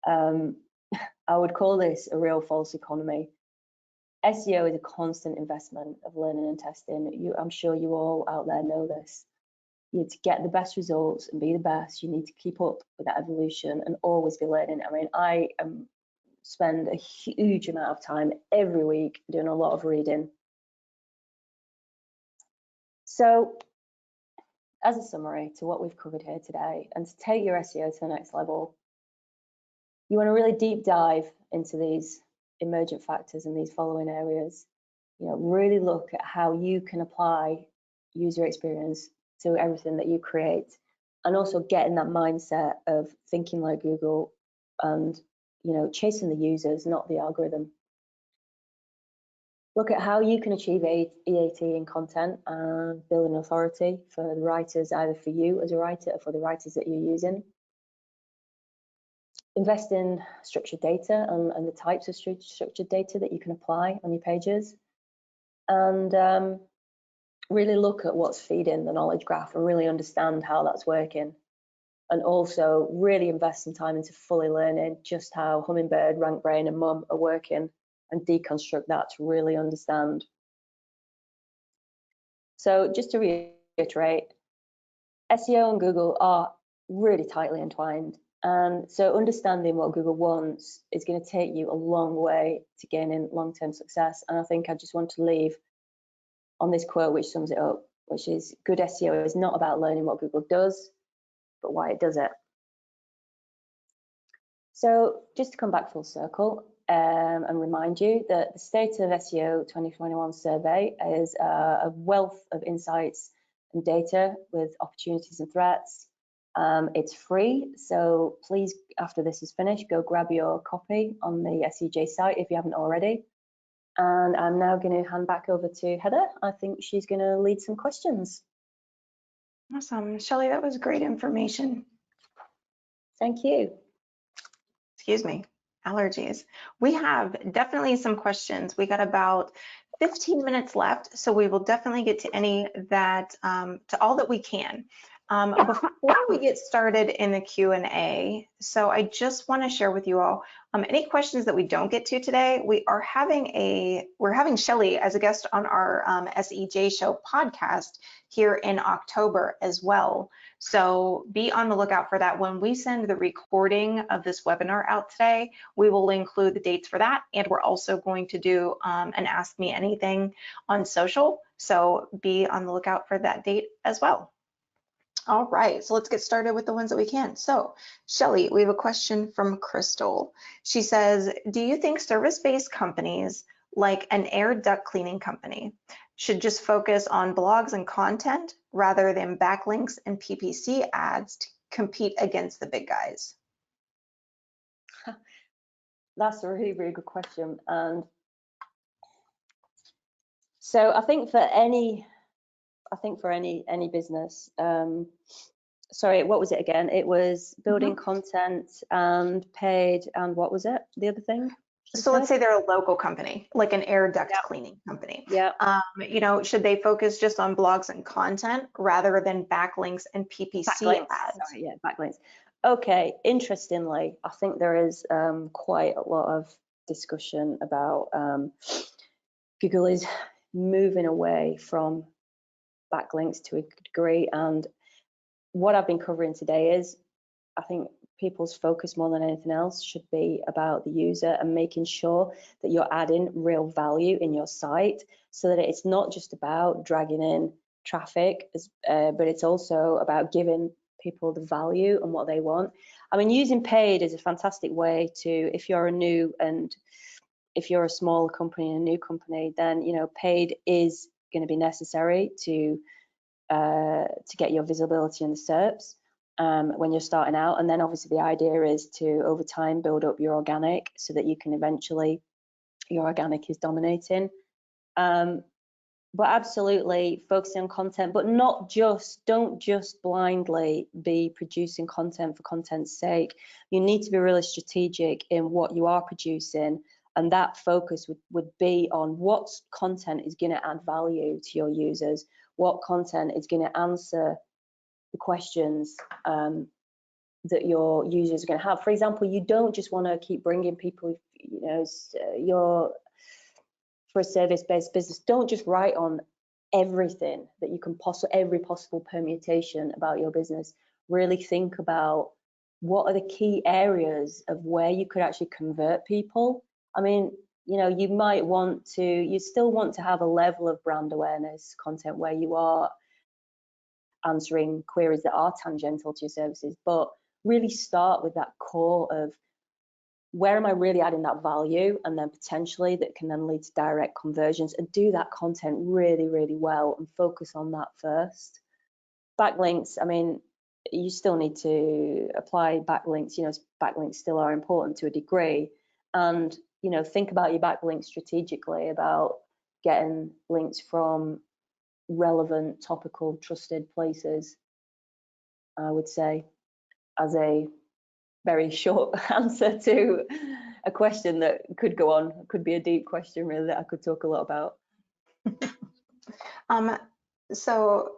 I would call this a real false economy. SEO is a constant investment of learning and testing. I'm sure you all out there know this. To get the best results and be the best, you need to keep up with that evolution and always be learning. I mean, I spend a huge amount of time every week doing a lot of reading. So, as a summary to what we've covered here today, and to take your SEO to the next level, you want to really deep dive into these emergent factors in these following areas. You know, really look at how you can apply user experience to everything that you create, and also get in that mindset of thinking like Google and, you know, chasing the users, not the algorithm. Look at how you can achieve EAT in content and build an authority for the writers, either for you as a writer or for the writers that you're using. Invest in structured data and the types of structured data that you can apply on your pages. And really look at what's feeding the knowledge graph and really understand how that's working. And also really invest some time into fully learning just how Hummingbird, RankBrain and Mum are working, and deconstruct that to really understand. So just to reiterate, SEO and Google are really tightly entwined. And so understanding what Google wants is going to take you a long way to gaining long-term success. And I think I just want to leave on this quote which sums it up, which is, good SEO is not about learning what Google does, but why it does it. So just to come back full circle, and remind you that the State of SEO 2021 survey is a wealth of insights and data with opportunities and threats. It's free, so please, after this is finished, go grab your copy on the SEJ site if you haven't already. And I'm now going to hand back over to Heather. I think she's going to lead some questions. Awesome. Shelley, that was great information. Thank you. Excuse me, allergies. We have definitely some questions. We got about 15 minutes left, so we will definitely get to any that, to all that we can. Before we get started in the Q&A, so I just want to share with you all any questions that we don't get to today. We're having Shelley as a guest on our SEJ Show podcast here in October as well. So be on the lookout for that. When we send the recording of this webinar out today, we will include the dates for that, and we're also going to do an Ask Me Anything on social. So be on the lookout for that date as well. All right, so let's get started with the ones that we can. So, Shelley, we have a question from Crystal. She says, do you think service-based companies like an air duct cleaning company should just focus on blogs and content rather than backlinks and PPC ads to compete against the big guys? That's a really, really good question. And so I think for any business, sorry, what was it again? It was building content and paid, and what was it? The other thing? So let's say they're a local company, like an air duct cleaning company. Yeah. You know, should they focus just on blogs and content rather than backlinks and PPC ads? Sorry, yeah, backlinks. Okay, interestingly, I think there is quite a lot of discussion about Google is moving away from backlinks to a degree, and what I've been covering today is, I think people's focus more than anything else should be about the user and making sure that you're adding real value in your site, so that it's not just about dragging in traffic, but it's also about giving people the value and what they want. I mean, using paid is a fantastic way to, if you're a small company and a new company, then, you know, paid is going to be necessary to get your visibility in the SERPs when you're starting out. And then obviously the idea is to, over time, build up your organic so that you can eventually, your organic is dominating. But absolutely focusing on content, but don't just blindly be producing content for content's sake. You need to be really strategic in what you are producing, and that focus would be on what content is going to add value to your users, what content is going to answer the questions that your users are going to have. For example, you don't just want to keep bringing people, you know, for a service-based business, don't just write on everything that you can every possible permutation about your business. Really think about what are the key areas of where you could actually convert people. I mean, you know, you still want to have a level of brand awareness content where you are answering queries that are tangential to your services, but really start with that core of where am I really adding that value, and then potentially that can then lead to direct conversions, and do that content really, really well and focus on that first. Backlinks, I mean, you still need to apply backlinks. You know, backlinks still are important to a degree, and, you know, think about your backlinks strategically, about getting links from relevant, topical, trusted places, I would say, as a very short answer to a question that could go on. It could be a deep question, really, that I could talk a lot about. So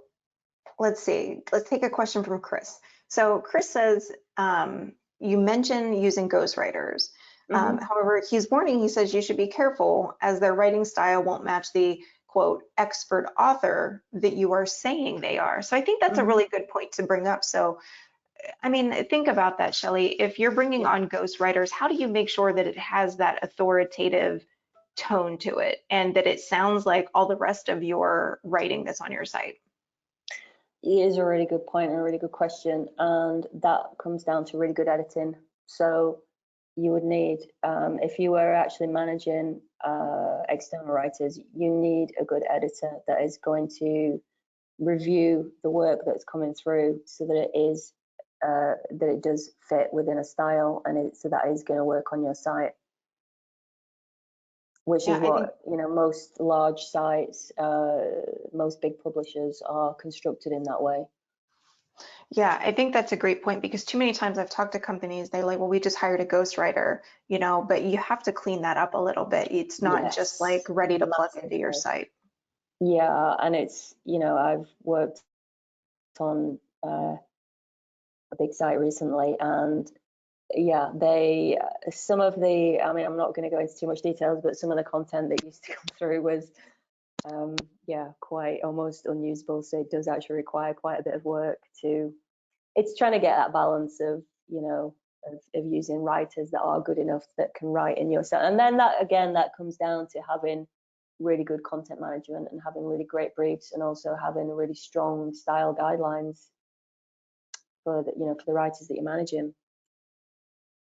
let's see, let's take a question from Chris. So Chris says, you mentioned using ghostwriters. However, he's warning, he says you should be careful as their writing style won't match the quote expert author that you are saying they are. So I think that's a really good point to bring up. So I mean, think about that, Shelley. If you're bringing on ghostwriters, how do you make sure that it has that authoritative tone to it and that it sounds like all the rest of your writing that's on your site? It is a really good point and a really good question, and that comes down to really good editing. So you would need, if you were actually managing external writers, you need a good editor that is going to review the work that's coming through so that it does fit within a style, and so that is going to work on your site, which Yeah, is I think what most large sites, most big publishers are constructed in that way. Yeah, I think that's a great point because too many times I've talked to companies, they're like, well, we just hired a ghostwriter, but you have to clean that up a little bit. It's not just like Yes, ready to plug into your massively. site. Yeah, and it's, I've worked on a big site recently, and yeah, some of the, I mean, I'm not going to go into too much details, but some of the content that used to come through was, yeah, quite almost unusable. So it does actually require quite a bit of work it's trying to get that balance of, of using writers that are good enough that can write in your style. And then that comes down to having really good content management and having really great briefs, and also having really strong style guidelines for the writers that you're managing.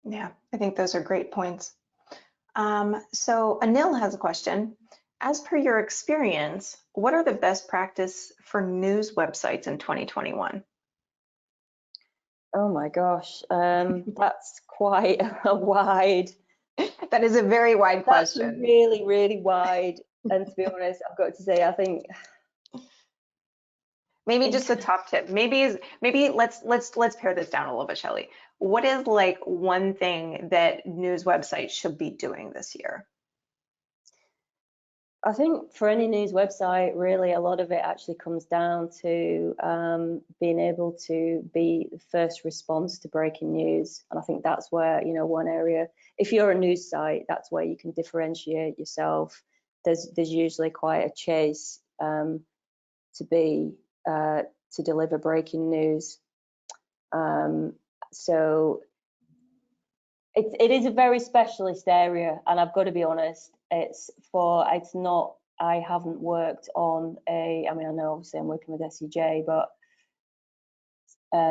Yeah, I think those are great points. So Anil has a question. As per your experience, what are the best practice for news websites in 2021? Oh my gosh, that's quite a wide. That is a very wide That's question. really, really wide. And to be honest, I've got to say, I think Maybe in just a top tip. Maybe let's pare this down a little bit, Shelley. What is like one thing that news websites should be doing this year? I think for any news website, really, a lot of it actually comes down to being able to be the first response to breaking news. And I think that's where, one area, if you're a news site, that's where you can differentiate yourself. There's usually quite a chase to be to deliver breaking news. So it is a very specialist area, and I've got to be honest, it's not, I haven't worked on I mean, I know obviously I'm working with SEJ, but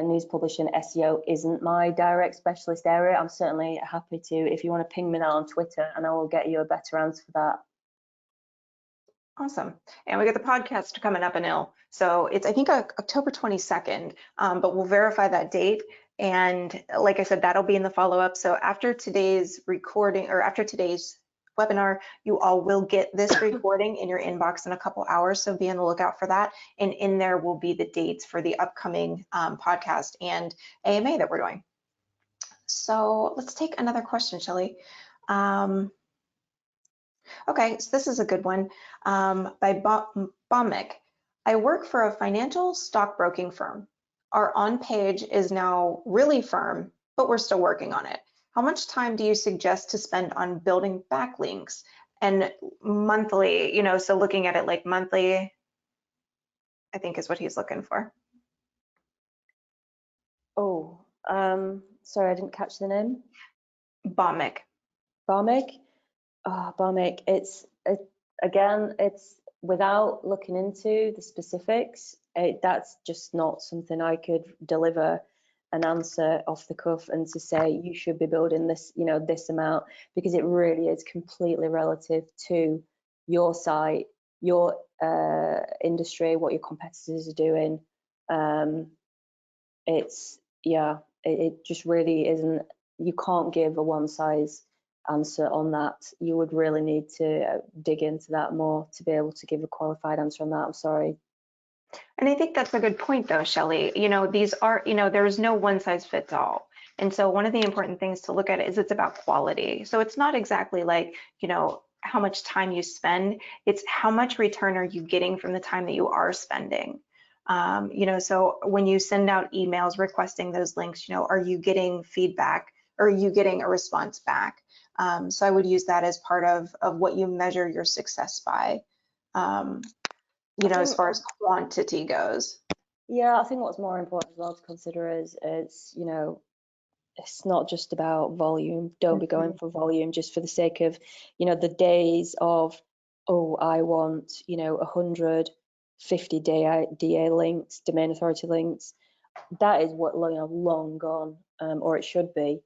news publishing SEO isn't my direct specialist area. I'm certainly happy to, if you want to ping me that on Twitter, and I will get you a better answer for that. Awesome. And we got the podcast coming up, Anil. So it's, I think, October 22nd, but we'll verify that date. And like I said, that'll be in the follow-up. So after today's recording, or after today's webinar, you all will get this recording in your inbox in a couple hours. So be on the lookout for that. And in there will be the dates for the upcoming podcast and AMA that we're doing. So let's take another question, Shelley. Okay, so this is a good one by Bomick. I work for a financial stockbroking firm. Our on-page is now really firm, but we're still working on it. How much time do you suggest to spend on building backlinks and monthly, so looking at it like monthly, I think is what he's looking for. Oh, sorry, I didn't catch the name. Bomick. Barmig? Oh, Barmig, again, it's without looking into the specifics, that's just not something I could deliver an answer off the cuff and to say you should be building this, this amount, because it really is completely relative to your site, your industry, what your competitors are doing. It just really isn't, you can't give a one size answer on that. You would really need to dig into that more to be able to give a qualified answer on that. I'm sorry. And I think that's a good point though, Shelley. These are, there's no one size fits all. And so one of the important things to look at is it's about quality. So it's not exactly like, how much time you spend, it's how much return are you getting from the time that you are spending. So when you send out emails requesting those links, are you getting feedback or are you getting a response back? So I would use that as part of what you measure your success by. As far as quantity goes. Yeah, I think what's more important as well to consider is it's not just about volume. Don't be going for volume just for the sake of, the days of, oh, I want, 150 DA links, domain authority links. That is what long gone, or it should be.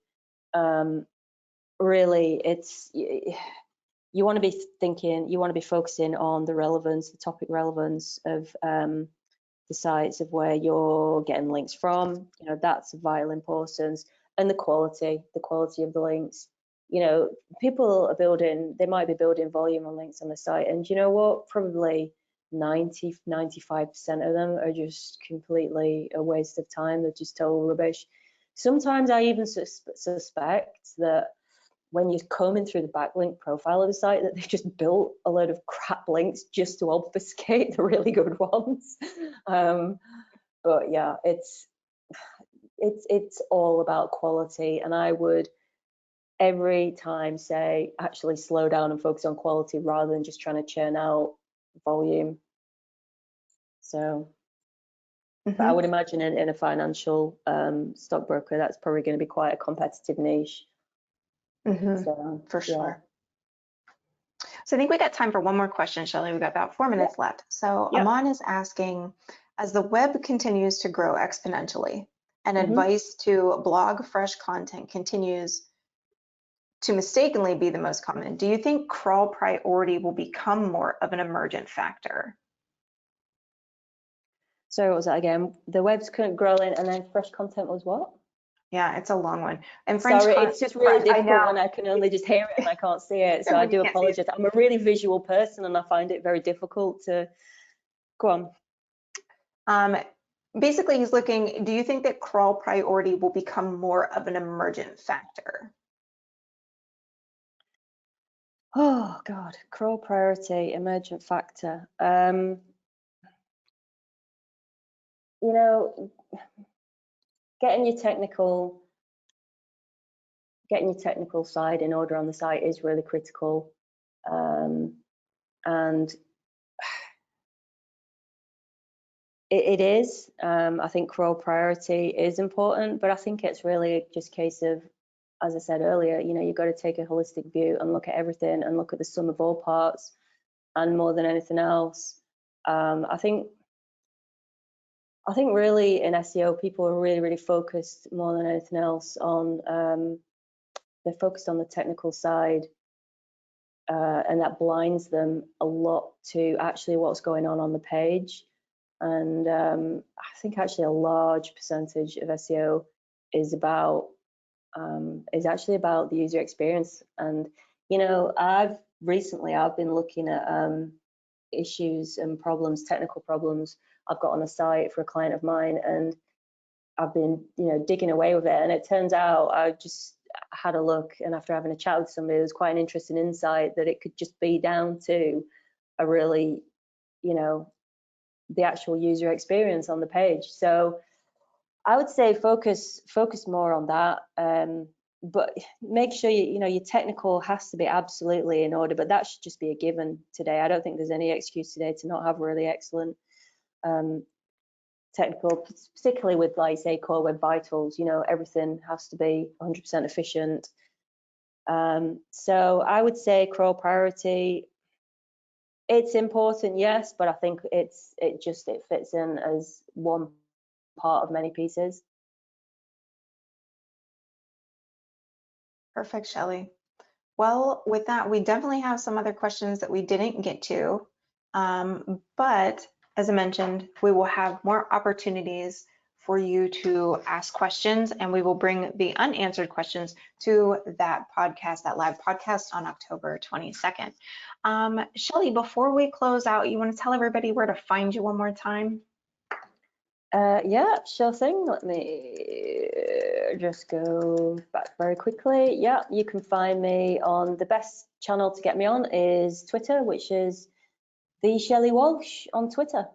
really, it's you want to be thinking, you want to be focusing on the relevance, the topic relevance of the sites of where you're getting links from. You know, that's of vital importance, and the quality of the links. You know, people are building, they might be building volume on links on the site, and you know what? Probably 95% of them are just completely a waste of time. They're just total rubbish. Sometimes I even suspect that when you're combing through the backlink profile of the site, that they've just built a load of crap links just to obfuscate the really good ones. But yeah, it's all about quality, and I would every time say actually slow down and focus on quality rather than just trying to churn out volume. So but I would imagine in a financial stockbroker, that's probably going to be quite a competitive niche. So, For sure. So I think we got time for one more question, Shelley. We've got about 4 minutes left. So Aman is asking, as the web continues to grow exponentially and advice to blog fresh content continues to mistakenly be the most common, do you think crawl priority will become more of an emergent factor? So what was that again? The web's growing and then fresh content was what? Yeah, it's a long one. And Sorry, it's just really difficult when I can only just hear it and I can't see it. So I do apologize. I'm a really visual person and I find it very difficult to go on. Basically, he's looking, do you think that crawl priority will become more of an emergent factor? Oh God, crawl priority, emergent factor. You know, getting your technical side in order on the site is really critical. And it is. I think crawl priority is important, but I think it's really just a case of, as I said earlier, you know, you've got to take a holistic view and look at everything and look at the sum of all parts. And more than anything else, I think really in SEO, people are really focused more than anything else on they're focused on the technical side, and that blinds them a lot to actually what's going on the page. And I think actually a large percentage of SEO is actually about the user experience. And you know, I've been looking at issues and problems, technical problems I've got on a site for a client of mine, and I've been, you know, digging away with it. And it turns out I just had a look, and after having a chat with somebody, it was quite an interesting insight that it could just be down to a really, you know, the actual user experience on the page. So I would say focus more on that, but make sure you know your technical has to be absolutely in order, but that should just be a given today. I don't think there's any excuse today to not have really excellent technical, particularly with, like, say, Core Web Vitals. You know, everything has to be 100% efficient. So I would say crawl priority, it's important, yes, but I think it fits in as one part of many pieces. Perfect, Shelley. Well, with that, we definitely have some other questions that we didn't get to, but as I mentioned, we will have more opportunities for you to ask questions, and we will bring the unanswered questions to that podcast, that live podcast on October 22nd. Shelley, before we close out, you want to tell everybody where to find you one more time? Yeah, sure thing. Let me just go back very quickly. Yeah, you can find me on the best channel to get me on is Twitter, which is the Shelley Walsh on Twitter.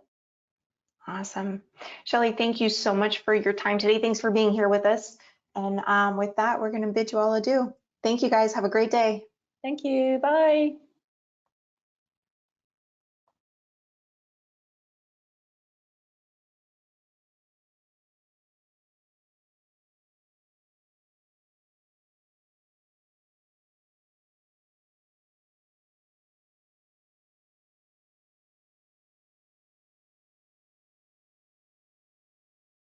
Awesome. Shelley, thank you so much for your time today. Thanks for being here with us. And with that, we're going to bid you all adieu. Thank you guys. Have a great day. Thank you. Bye.